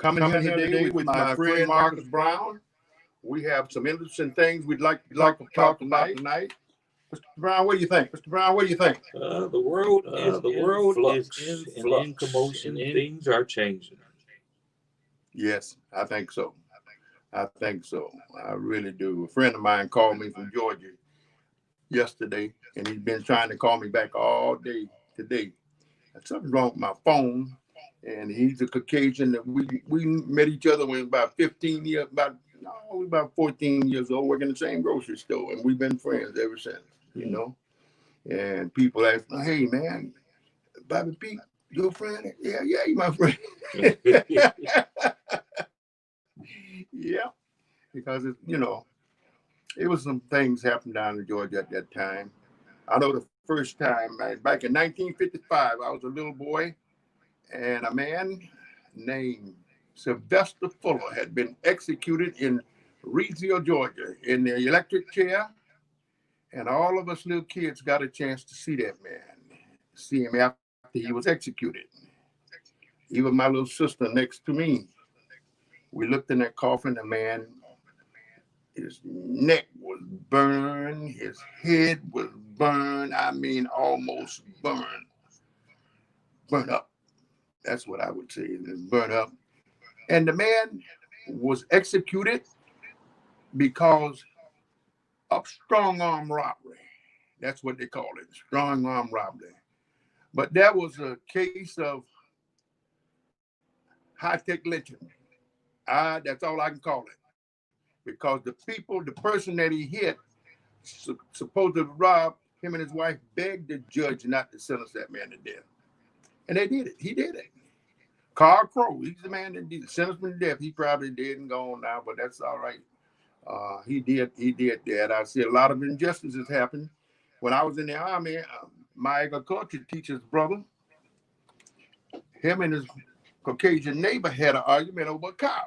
coming here today with my friend Marcus Brown. We have some interesting things we'd like to talk about tonight. Mr. Brown, what do you think? Mr. Brown, what do you think? The world is in commotion. Things are changing. Yes, I think so. I really do. A friend of mine called me from Georgia yesterday, and he's been trying to call me back all day today. Something's wrong with my phone, and he's a Caucasian that we met each other when about 15 years, about 14 years old, working in the same grocery store, and we've been friends ever since, you know. And people ask, hey, man, Bobby Pete, your friend? Yeah, he's my friend. Yeah, because, it was some things happened down in Georgia at that time. I know the first time, back in 1955, I was a little boy, and a man named Sylvester Fuller had been executed in Reedsville, Georgia, in the electric chair. And all of us little kids got a chance to see that man, see him after he was executed. Even my little sister next to me, we looked in that coffin, the man, his neck was burned, his head was burned, almost burned. Burnt up. That's what I would say, burnt up. And the man was executed because of strong arm robbery. That's what they call it, strong arm robbery. But that was a case of high-tech lynching. That's all I can call it. Because the person that he hit, supposed to rob, him and his wife begged the judge not to sentence that man to death. And they did it. He did it. Carl Crow, he's the man that did sentenced him to death. He probably dead and gone now, but that's all right. He did that. I see a lot of injustices happen. When I was in the Army, my agriculture teacher's brother, him and his Caucasian neighbor had an argument over a cow.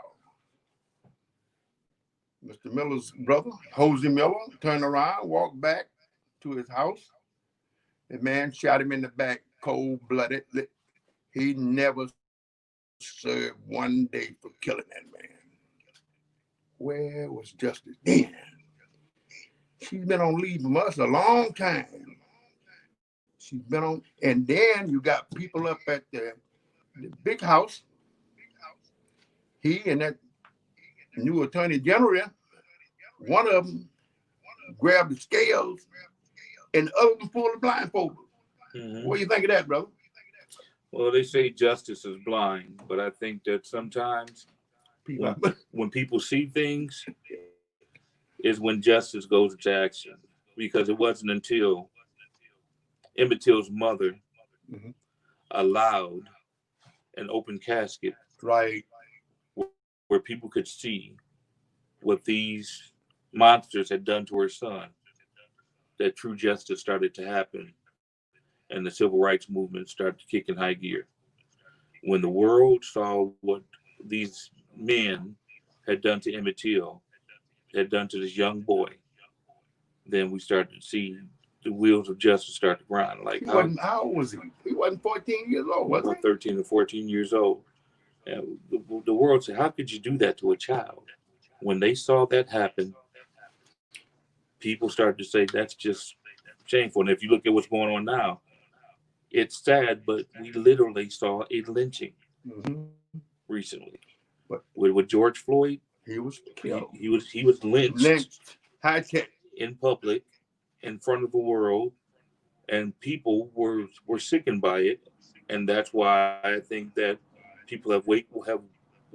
Mr. Miller's brother, Hosey Miller, turned around, walked back to his house. The man shot him in the back, cold-blooded. He never served one day for killing that man. Where was justice then? She's been on leave from us a long time. She's been on, and then you got people up at the big house. He and that new attorney general, one of them grabbed the scales and the other one pulled the blindfold. Mm-hmm. What do you think of that, brother? Well, they say justice is blind, but I think that sometimes when people see things is when justice goes into action. Because it wasn't until Emmett Till's mother allowed an open casket, right, where people could see what these monsters had done to her son, that true justice started to happen and the civil rights movement started to kick in high gear. When the world saw what these men had done to Emmett Till, had done to this young boy, then we started to see the wheels of justice start to grind. How old was he? He wasn't 14 years old, was he? 13 or 14 years old. And the world said, how could you do that to a child? When they saw that happen, people started to say, that's just shameful. And if you look at what's going on now, it's sad, but we literally saw a lynching recently. But with George Floyd, he was killed. He was lynched high tech in public, in front of the world, and people were sickened by it. And that's why I think that people have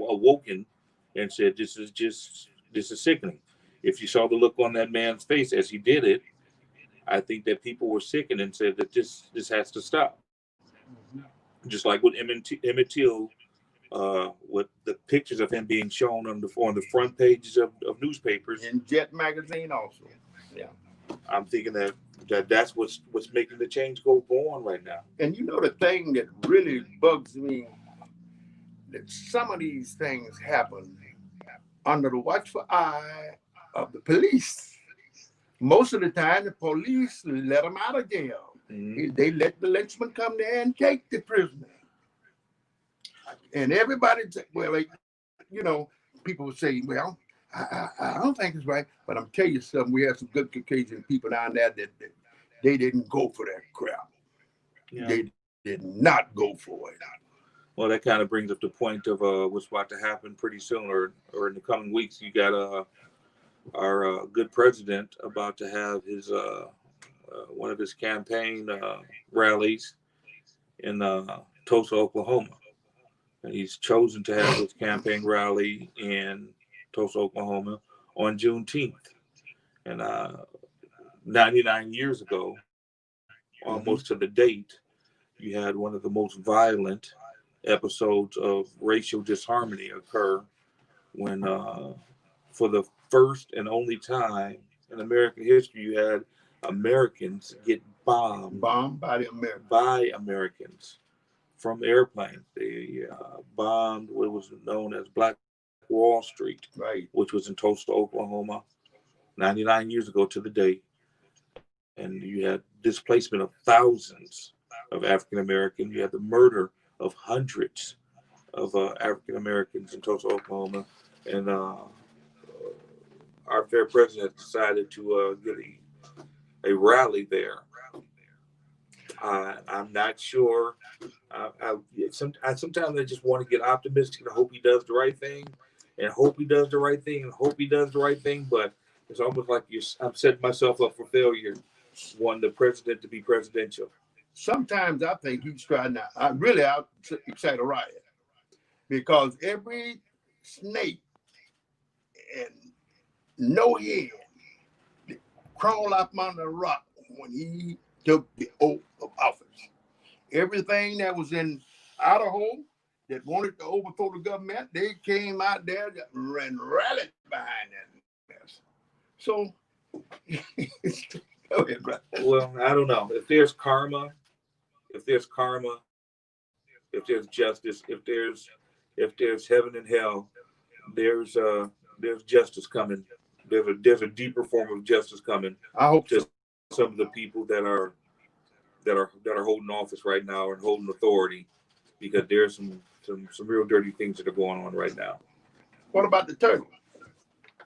awoken and said, this is sickening. If you saw the look on that man's face as he did it, I think that people were sickened and said that this has to stop. Just like with Emmett Till, with the pictures of him being shown on the front pages of newspapers. In Jet magazine also. Yeah. I'm thinking that's what's making the change go on right now. And you know the thing that really bugs me, that some of these things happen under the watchful eye of the police. Most of the time, the police let them out of jail. Mm-hmm. They let the lynchman come there and take the prisoner. And everybody, you know, people would say, well, I don't think it's right. But I'm telling you something, we had some good Caucasian people down there that they didn't go for that crap. Yeah. They did not go for it. Well, that kind of brings up the point of what's about to happen pretty soon, or in the coming weeks. You got our good president about to have his one of his campaign rallies in Tulsa, Oklahoma, and he's chosen to have his campaign rally in Tulsa, Oklahoma, on Juneteenth. And 99 years ago, almost to the date, you had one of the most violent episodes of racial disharmony occur when, for the first and only time in American history, you had Americans get bombed by Americans from airplanes. They bombed what was known as Black Wall Street, right, which was in Tulsa, Oklahoma, 99 years ago to the date. And you had displacement of thousands of African Americans. You had the murder of hundreds of African Americans in Tulsa, Oklahoma. And our fair president decided to get a rally there. I'm not sure. Sometimes I just want to get optimistic and hope he does the right thing, and hope he does the right thing, and hope he does the right thing. But it's almost like I'm setting myself up for failure, wanting the president to be presidential. Sometimes I think he's trying to. I really out excite a riot because every snake and no head crawl up on the rock when he took the oath of office. Everything that was in Idaho that wanted to overthrow the government, they came out there and rallied behind that mess. So, go ahead, brother. Well, I don't know. If there's karma, if there's justice, if there's heaven and hell, there's justice coming. There's a deeper form of justice coming. I hope to so. Some of the people that are holding office right now and holding authority, because there's some real dirty things that are going on right now. What about the turtle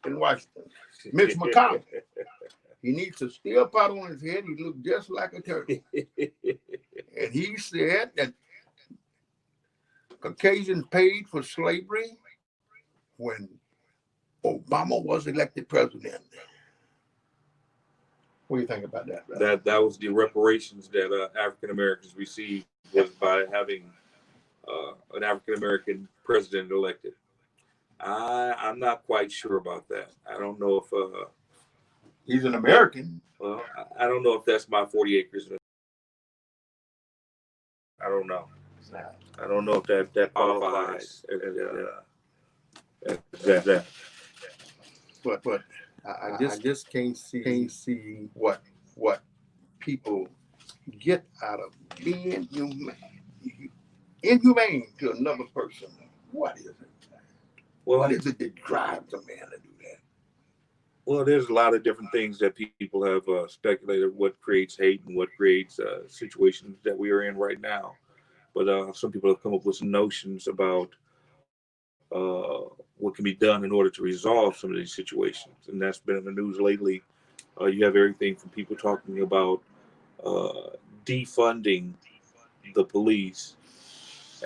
in Washington? Mitch McConnell. He needs a steel pot on his head. He looked just like a turtle. And he said that Caucasians paid for slavery when Obama was elected president. What do you think about that, brother? That was the reparations that African Americans received, was by having an African American president elected. I'm not quite sure about that. I don't know if he's an American. Well, I don't know if that's my 40 acres. I don't know. I don't know if that qualifies as that. But I just can't see what people get out of being inhumane to another person. What is it? Well, what is it that drives a man to do that? Well, there's a lot of different things that people have speculated what creates hate and what creates situations that we are in right now. But some people have come up with some notions about what can be done in order to resolve some of these situations. And that's been in the news lately. You have everything from people talking about defunding the police.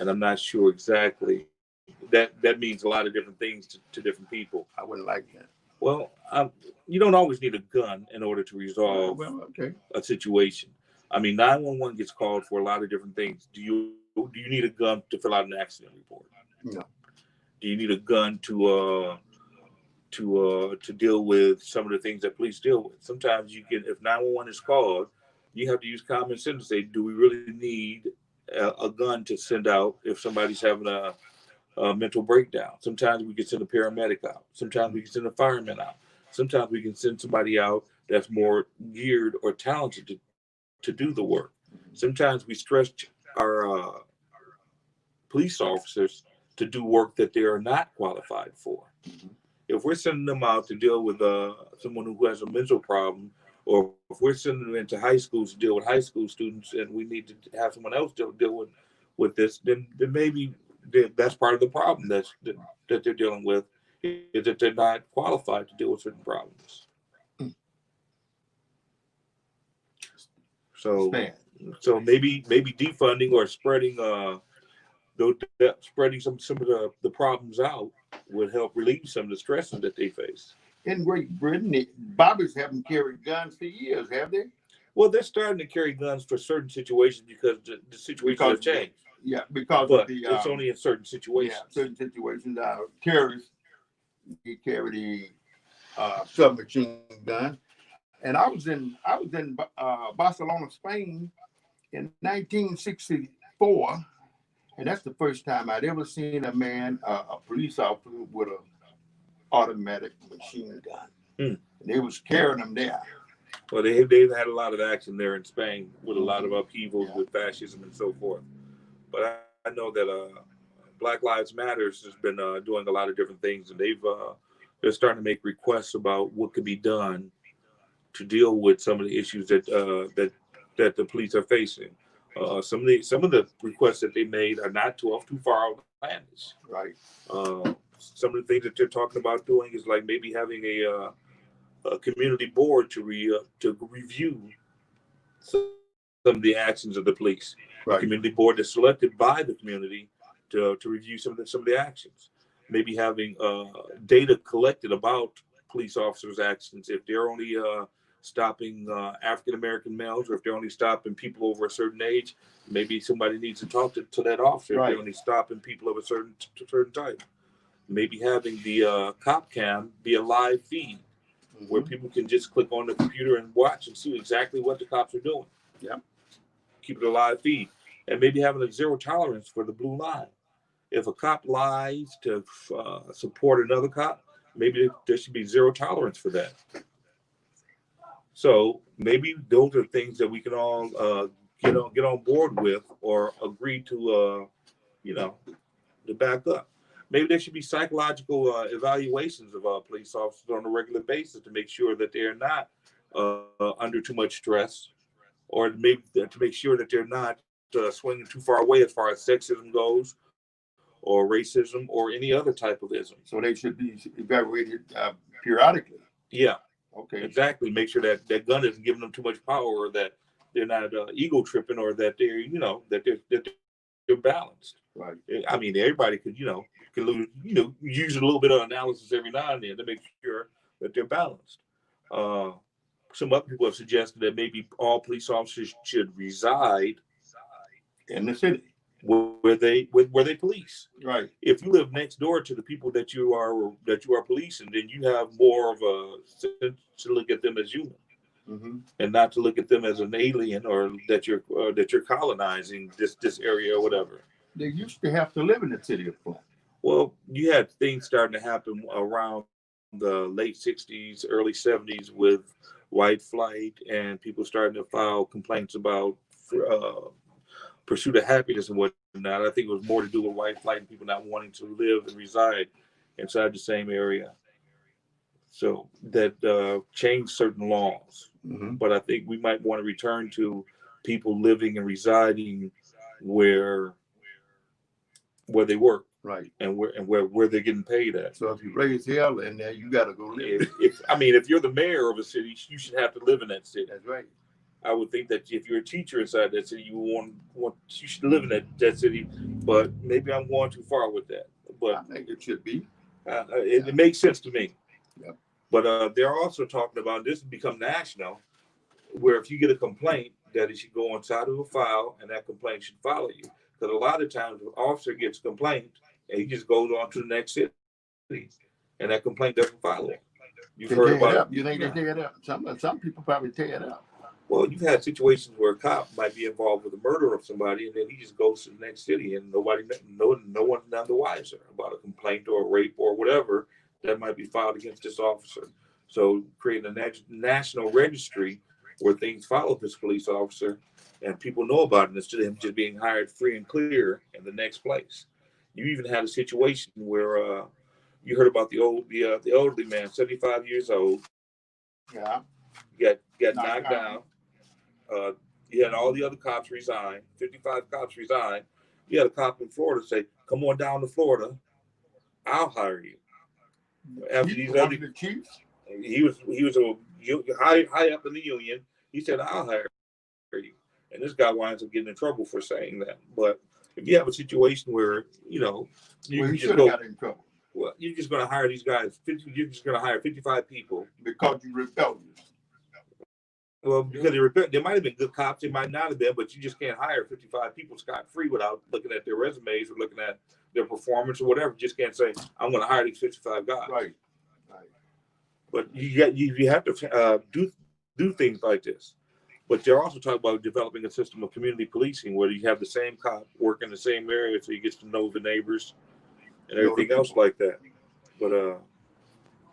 And I'm not sure exactly. That means a lot of different things to different people. I wouldn't like that. Well, you don't always need a gun in order to resolve a situation. I mean, 911 gets called for a lot of different things. Do you need a gun to fill out an accident report? No. Do you need a gun to deal with some of the things that police deal with? Sometimes if 911 is called, you have to use common sense to say, do we really need a gun to send out if somebody's having a mental breakdown? Sometimes we can send a paramedic out. Sometimes we can send a fireman out. Sometimes we can send somebody out that's more geared or talented to do the work. Sometimes we stretch our police officers to do work that they are not qualified for. If we're sending them out to deal with someone who has a mental problem, or if we're sending them into high schools to deal with high school students, and we need to have someone else deal with this, then maybe that's part of the problem that they're dealing with, is that they're not qualified to deal with certain problems. It's So bad. so maybe defunding or spreading spreading some of the problems out would help relieve some of the stresses that they face. In Great Britain, Bobbies haven't carried guns for years, have they? Well, they're starting to carry guns for certain situations because the situation has changed. Yeah, because of But the it's only in certain situations. certain situations. Terrorists, they carry the submachine gun. And I was in Barcelona, Spain, in 1964, and that's the first time I'd ever seen a man, a police officer with an automatic machine gun. And they was carrying them there. Well, they've had a lot of action there in Spain with a lot of upheavals with fascism and so forth. But I know that Black Lives Matters has been doing a lot of different things, and they're starting to make requests about what could be done to deal with some of the issues that the police are facing. Some of the requests that they made are not too far outlandish. Right. Some of the things that they're talking about doing is like maybe having a community board to review some of the actions of the police. Right. A community board that's selected by the community to review some of the actions. Maybe having data collected about police officers' actions. If they're only stopping African American males, or if they're only stopping people over a certain age, maybe somebody needs to talk to that officer. Right. If they're only stopping people of a certain type. Maybe having the cop cam be a live feed where people can just click on the computer and watch and see exactly what the cops are doing. Yeah. Keep it a live feed. And maybe having a zero tolerance for the blue line. If a cop lies to support another cop, maybe there should be zero tolerance for that. So maybe those are things that we can all get on board with or agree to to back up. Maybe there should be psychological evaluations of police officers on a regular basis to make sure that they're not under too much stress, or maybe to make sure that they're not swinging too far away as far as sexism goes, or racism, or any other type of ism. So they should be evaluated periodically. Yeah. Okay. Exactly. Make sure that that gun isn't giving them too much power, or that they're not ego tripping, or that they're that they're balanced. Right. I mean, everybody could can lose, use a little bit of analysis every now and then to make sure that they're balanced. Some other people have suggested that maybe all police officers should reside in the city where they police. Right. If you live next door to the people that you are policing, then you have more of a sense to look at them as human, and not to look at them as an alien, or that you're colonizing this area or whatever. They used to have to live in the city of Flint. Well, you had things starting to happen around the late 60s, early 70s with white flight, and people starting to file complaints about pursuit of happiness and whatnot. I think it was more to do with white flight and people not wanting to live and reside inside the same area. So that changed certain laws. But I think we might want to return to people living and residing where they work. Right. And where they're getting paid at. So if you raise hell in there, you got to go live. If you're the mayor of a city, you should have to live in that city. That's right. I would think that if you're a teacher inside that city, you should live in that city. But maybe I'm going too far with that. But I think it should be. It makes sense to me. Yep. But they're also talking about, this has become national, where if you get a complaint, that it should go inside of a file, and that complaint should follow you. Because a lot of times, the officer gets a complaint, and he just goes on to the next city, and that complaint doesn't follow him. You've heard about it. You think they tear it up? Some people probably tear it up. Well, you've had situations where a cop might be involved with the murder of somebody, and then he just goes to the next city, and no one's none the wiser about a complaint or a rape or whatever that might be filed against this officer. So creating a national registry where things follow this police officer, and people know about it, instead of him just being hired free and clear in the next place. You even had a situation where you heard about the elderly man, 75 years old. Yeah. Got knocked down. He had all the other cops resign. 55 cops resigned, You had a cop in Florida say, "Come on down to Florida, I'll hire you." After these One other, of the chiefs. he was a high up in the union. He said, "I'll hire you," and this guy winds up getting in trouble for saying that. But if you have a situation where you Well, can he just should have go, got in trouble well, you're just going to hire these guys. You're just going to hire 55 people. because you rebellious. Well, because they might have been good cops, they might not have been, but you just can't hire 55 people scot free without looking at their resumes or looking at their performance or whatever. You just can't say, "I'm going to hire these 55 guys." Right. Right. But you have to do things like this. But they're also talking about developing a system of community policing where you have the same cop work in the same area, so he gets to know the neighbors and Know the everything else people. like that. But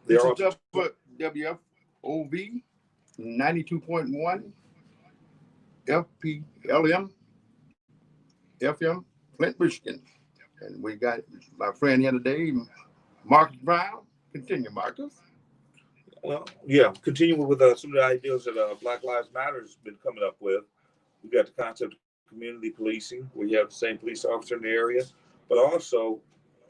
This they're is also WFOV 92.1 FPLM FM Flint, Michigan. And we got my friend here today, Marcus Brown. Continue, Marcus. well, continuing with some of the ideas that Black Lives Matter has been coming up with. We got the concept of community policing, where you have the same police officer in the area, but also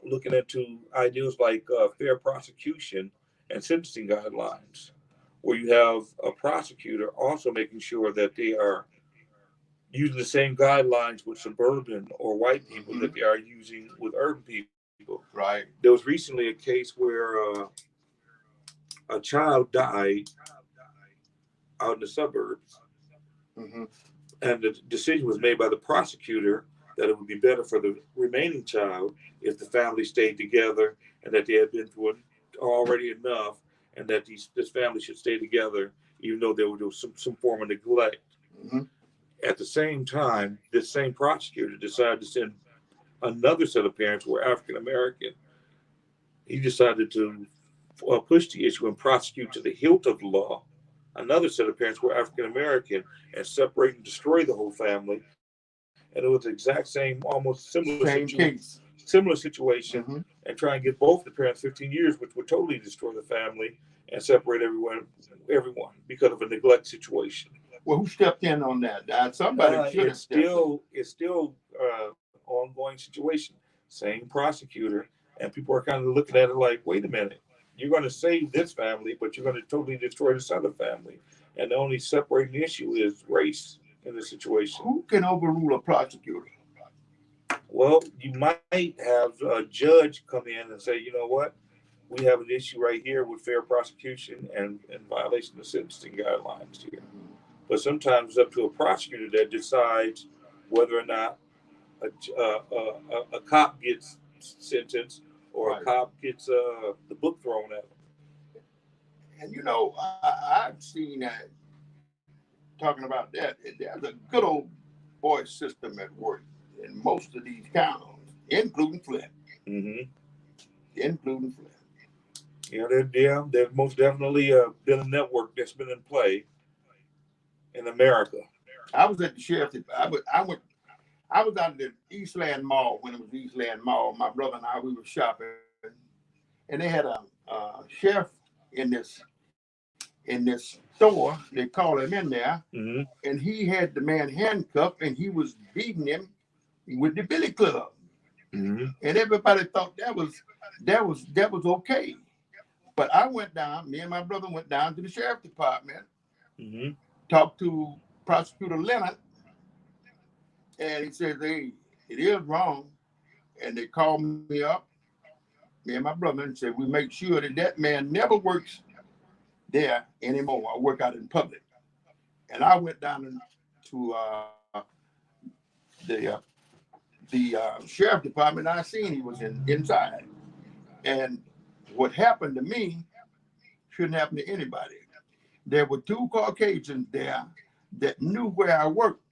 looking into ideas like fair prosecution and sentencing guidelines, where you have a prosecutor also making sure that they are using the same guidelines with suburban or white people that they are using with urban people. Right. There was recently a case where a child died out in the suburbs, Mm-hmm. and the decision was made by the prosecutor that it would be better for the remaining child if the family stayed together, and that they had been through it already enough, and that this family should stay together even though there was some form of neglect. Mm-hmm. At the same time, this same prosecutor decided to send another set of parents who were African American. He decided to push the issue and prosecute to the hilt of the law another set of parents who were African American and separate and destroy the whole family. And it was the exact same, almost Same case. similar situation, Mm-hmm. and try and get both the parents 15 years, which would totally destroy the family and separate everyone because of a neglect situation. Well, who stepped in on that? Somebody should have stepped in. It's still ongoing situation. Same prosecutor, and people are kind of looking at it like, wait a minute, you're going to save this family, but you're going to totally destroy this other family. And the only separating issue is race in this situation. Who can overrule a prosecutor? Well, you might have a judge come in and say, you know what, we have an issue right here with fair prosecution and violation of sentencing guidelines here. But sometimes it's up to a prosecutor that decides whether or not a cop gets sentenced or Right. a cop gets the book thrown at him. And I've seen that, talking about that, there's a good old boy system at work in most of these towns, including Flint. Mm-hmm. Including Flint. There's most definitely been a network that's been in play in America. I was at the sheriff's. I was out at the Eastland Mall when it was Eastland Mall. My brother and I, we were shopping, and they had a sheriff in this store. They called him in there, Mm-hmm. and he had the man handcuffed, and he was beating him with the billy club. Mm-hmm. And everybody thought that was okay. But I went down. Me and my brother went down to the sheriff's department, Mm-hmm. talked to Prosecutor Leonard, and he says, "Hey, it is wrong." And they called me up, me and my brother, and said, "We make sure that man never works there anymore. I work out in public." And I went down to the sheriff department. And I seen he was inside. And what happened to me shouldn't happen to anybody. There were two Caucasians there that knew where I worked.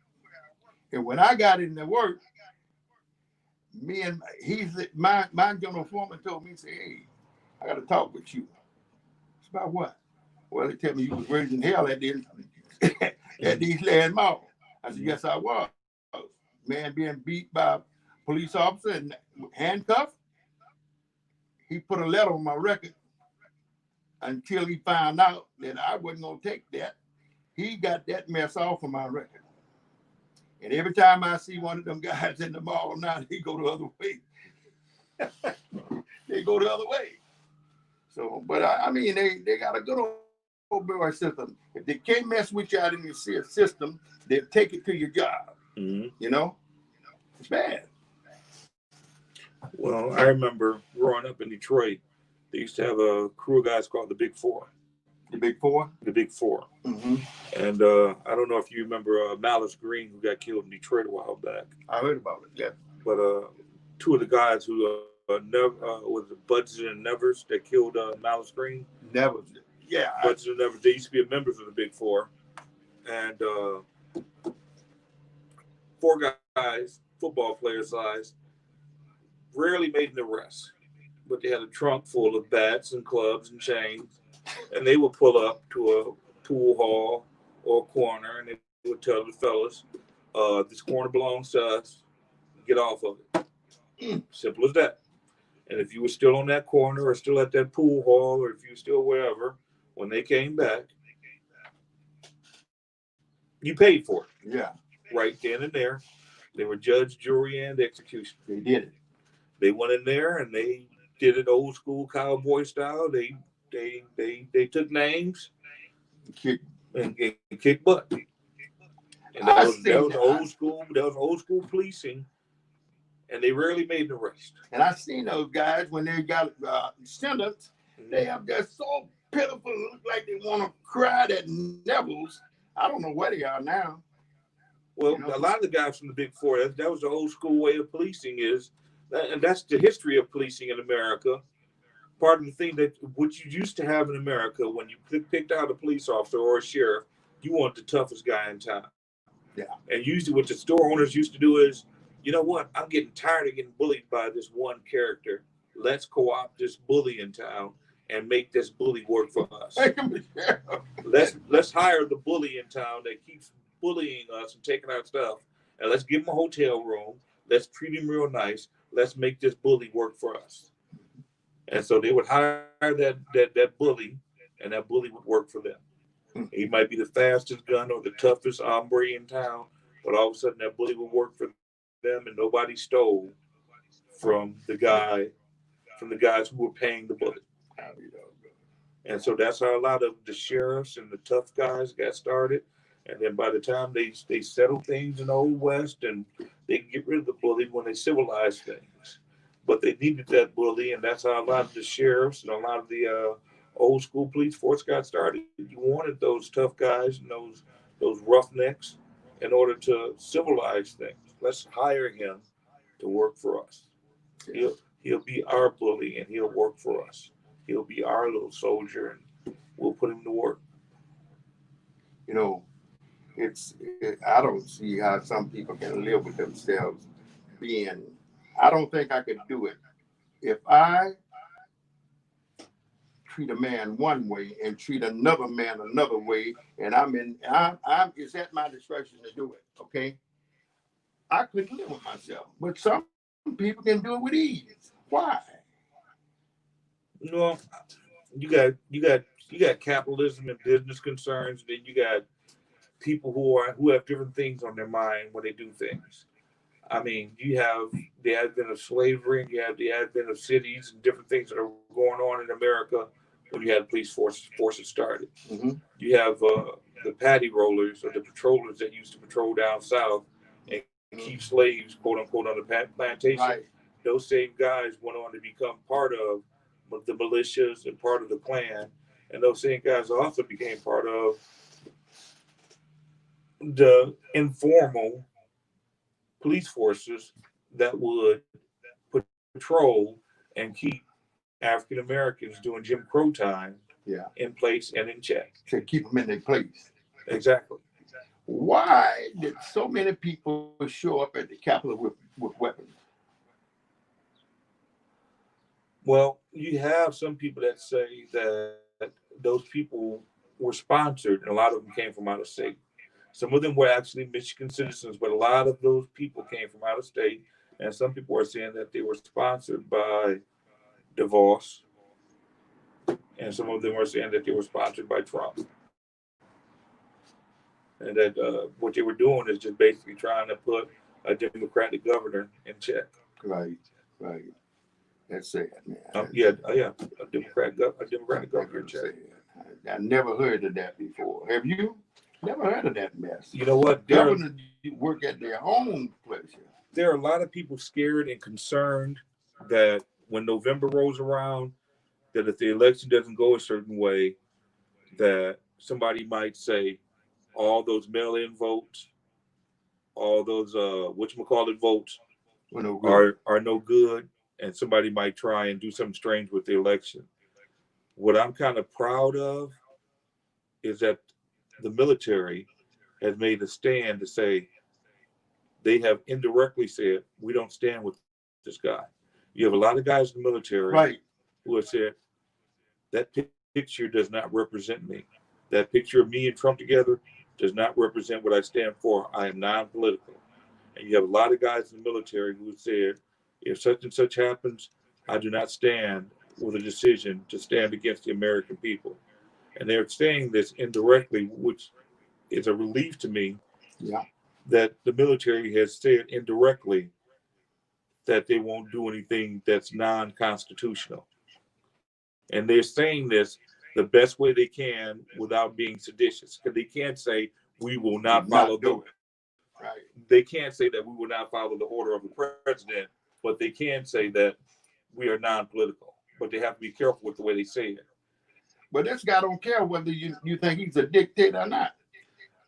And when I got into work, my general foreman told me, he said, "Hey, I got to talk with you." It's about what? Well, they tell me you was raised in hell at the Eastland Mall. I said, "Yes, I was." Man being beat by a police officer and handcuffed. He put a letter on my record until he found out that I wasn't going to take that. He got that mess off of my record. And every time I see one of them guys in the mall now, they go the other way. They go the other way. So, but I mean, they got a good old boy system. If they can't mess with you out in your system, they'll take it to your job. Mm-hmm. You know, it's bad. Well, I remember growing up in Detroit, they used to have a crew of guys called the Big Four. The Big Four? The Big Four. Mm-hmm. And I don't know if you remember Malice Green, who got killed in Detroit a while back. I heard about it, yeah. But two of the guys who was Budsy and Nevers that killed Malice Green. Nevers, yeah. Budsy and Nevers, they used to be members of the Big Four. And four guys, football player size, rarely made an arrest. But they had a trunk full of bats and clubs and chains. And they would pull up to a pool hall or a corner, and they would tell the fellas, this corner belongs to us. Get off of it. Simple as that. And if you were still on that corner or still at that pool hall or if you were still wherever, when they came back, you paid for it. Yeah. Right then and there. They were judge, jury, and execution. They did it. They went in there and they did it old school cowboy style. They took names and kicked butt. And that was old school policing, and they rarely made an arrest. And I seen those guys when they got sentenced, they have just so pitiful, look like they want to cry. That Neville's, I don't know where they are now. Well, a lot of the guys from the Big Four, that was the old school way of policing and that's the history of policing in America. Part of the thing that what you used to have in America, when you picked out a police officer or a sheriff, you want the toughest guy in town. Yeah. And usually what the store owners used to do is, you know what, I'm getting tired of getting bullied by this one character. Let's co-opt this bully in town and make this bully work for us. Let's hire the bully in town that keeps bullying us and taking our stuff, and let's give him a hotel room. Let's treat him real nice. Let's make this bully work for us. And so they would hire that bully, and that bully would work for them. He might be the fastest gun or the toughest hombre in town, but all of a sudden that bully would work for them, and nobody stole from the guys who were paying the bully. And so that's how a lot of the sheriffs and the tough guys got started. And then by the time they settled things in the Old West, and they get rid of the bully when they civilized things. But they needed that bully, and that's how a lot of the sheriffs and a lot of the old school police force got started. You wanted those tough guys and those roughnecks in order to civilize things. Let's hire him to work for us. He'll be our bully, and he'll work for us. He'll be our little soldier, and we'll put him to work. You know, I don't see how some people can live with themselves being. I don't think I could do it. If I treat a man one way and treat another man another way, and it's at my discretion to do it, okay? I couldn't live with myself. But some people can do it with ease. Why? Well, you got capitalism and business concerns, and then you got people who have different things on their mind when they do things. I mean, you have the advent of slavery, and you have the advent of cities and different things that are going on in America when you had police forces started. Mm-hmm. You have the paddy rollers or the patrollers that used to patrol down south and keep slaves, quote unquote, on the plantation. Right. Those same guys went on to become part of the militias and part of the Klan. And those same guys also became part of the informal police forces that would patrol and keep African Americans doing Jim Crow time in place and in check. To keep them in their place. Exactly. Why did so many people show up at the Capitol with weapons? Well, you have some people that say that those people were sponsored, and a lot of them came from out of state. Some of them were actually Michigan citizens, but a lot of those people came from out of state. And some people are saying that they were sponsored by DeVos. And some of them are saying that they were sponsored by Trump. and that what they were doing is just basically trying to put a Democratic governor in check. Right. That's sad, man. Yeah, a Democratic governor in check. I never heard of that before. Have you? Never heard of that mess. You know what? Governors work at their own pleasure. There are a lot of people scared and concerned that when November rolls around, that if the election doesn't go a certain way, that somebody might say all those mail-in votes, all those whatchamacallit votes are no good, and somebody might try and do something strange with the election. What I'm kind of proud of is that the military has made a stand to say they have indirectly said we don't stand with this guy. You have a lot of guys in the military who have said that picture does not represent me. That picture of me and Trump together does not represent what I stand for. I am non-political. And you have a lot of guys in the military who said, if such and such happens, I do not stand with a decision to stand against the American people. And they're saying this indirectly, which is a relief to me. Yeah. That the military has said indirectly that they won't do anything that's non-constitutional. And they're saying this the best way they can without being seditious. Because they can't say we will not follow They can't say that we will not follow the order of the president, but they can say that we are non-political. But they have to be careful with the way they say it. But this guy don't care whether you think he's a dictator or not.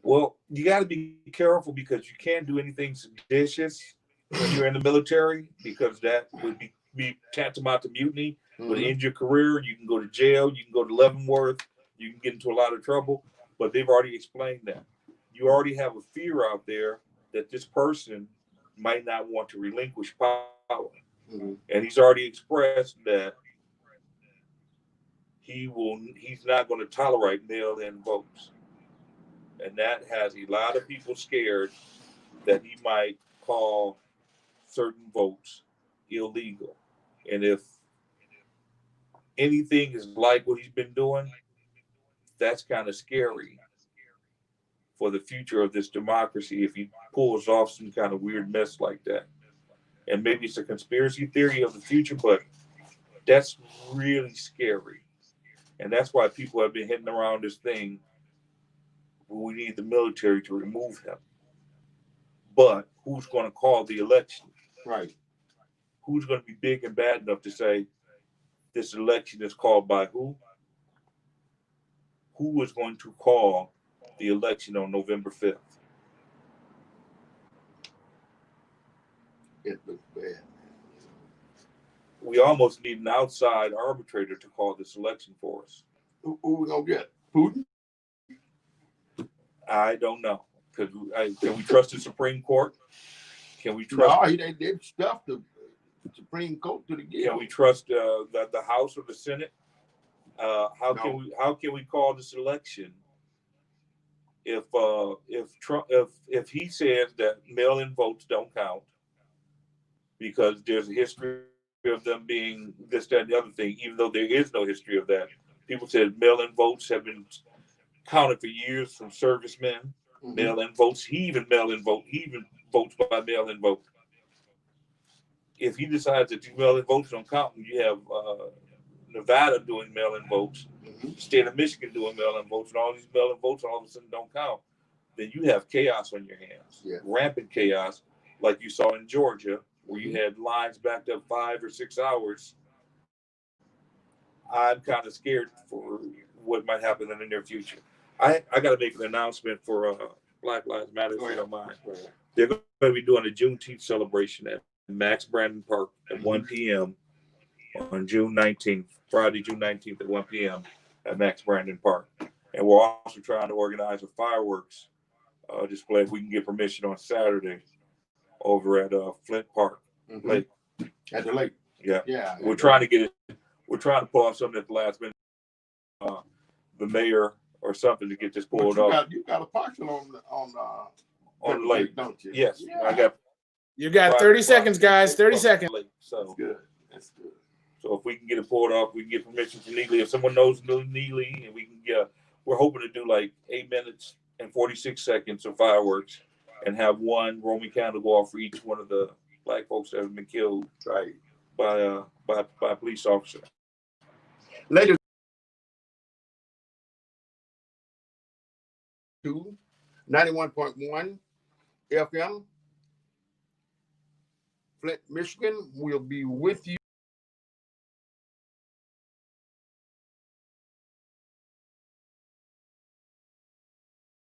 Well, you got to be careful because you can't do anything seditious when you're in the military, because that would be tantamount to mutiny. Would end your career. You can go to jail. You can go to Leavenworth. You can get into a lot of trouble. But they've already explained that. You already have a fear out there that this person might not want to relinquish power. And he's already expressed that he's not going to tolerate mail-in votes. And that has a lot of people scared that he might call certain votes illegal. And if anything is like what he's been doing, that's kind of scary for the future of this democracy if he pulls off some kind of weird mess like that. And maybe it's a conspiracy theory of the future, but that's really scary. And that's why people have been hitting around this thing. We need the military to remove him. But who's going to call the election? Right. Who's going to be big and bad enough to say this election is called by who? Who is going to call the election on November 5th? It looks bad. We almost need an outside arbitrator to call this election for us. Who we going to get? Putin? I don't know. Can we trust the Supreme Court? Can we trust? No, they've stuffed the Supreme Court to the gill. Can we trust the House or the Senate? How can we call this election if Trump if he says that mail-in votes don't count because there's a history of them being this, that, and the other thing, even though there is no history of that. People said mail-in votes have been counted for years from servicemen. Mail-in votes. He even votes by mail-in vote. If he decides that these mail-in votes don't count, and you have Nevada doing mail-in votes, the state of Michigan doing mail-in votes, and all these mail-in votes all of a sudden don't count, then you have chaos on your hands. Yeah. Rampant chaos, like you saw in Georgia, where you had lines backed up 5 or 6 hours. I'm kind of scared for what might happen in the near future. I got to make an announcement for Black Lives Matter, if you don't mind. They're going to be doing a Juneteenth celebration at Max Brandon Park at 1 p.m. on June 19th, Friday, June 19th at 1 p.m. at Max Brandon Park. And we're also trying to organize a fireworks display if we can get permission on Saturday over at Flint Park Lake. At the lake. Yeah. Yeah. We're trying to get it. We're trying to pull off something at the last minute. The mayor or something to get this pulled off. You got a partial on the lake, don't you? Yes, yeah. You got 30 seconds, guys. 30 seconds. So That's good. So if we can get it pulled off, we can get permission from Neely. If someone knows Neely, and we can get, we're hoping to do like 8 minutes and 46 seconds of fireworks, and have one Roman candle go off for each one of the black folks that have been killed Right. by a police officer. Ladies, to 91.1 FM, Flint, Michigan. We'll be with you.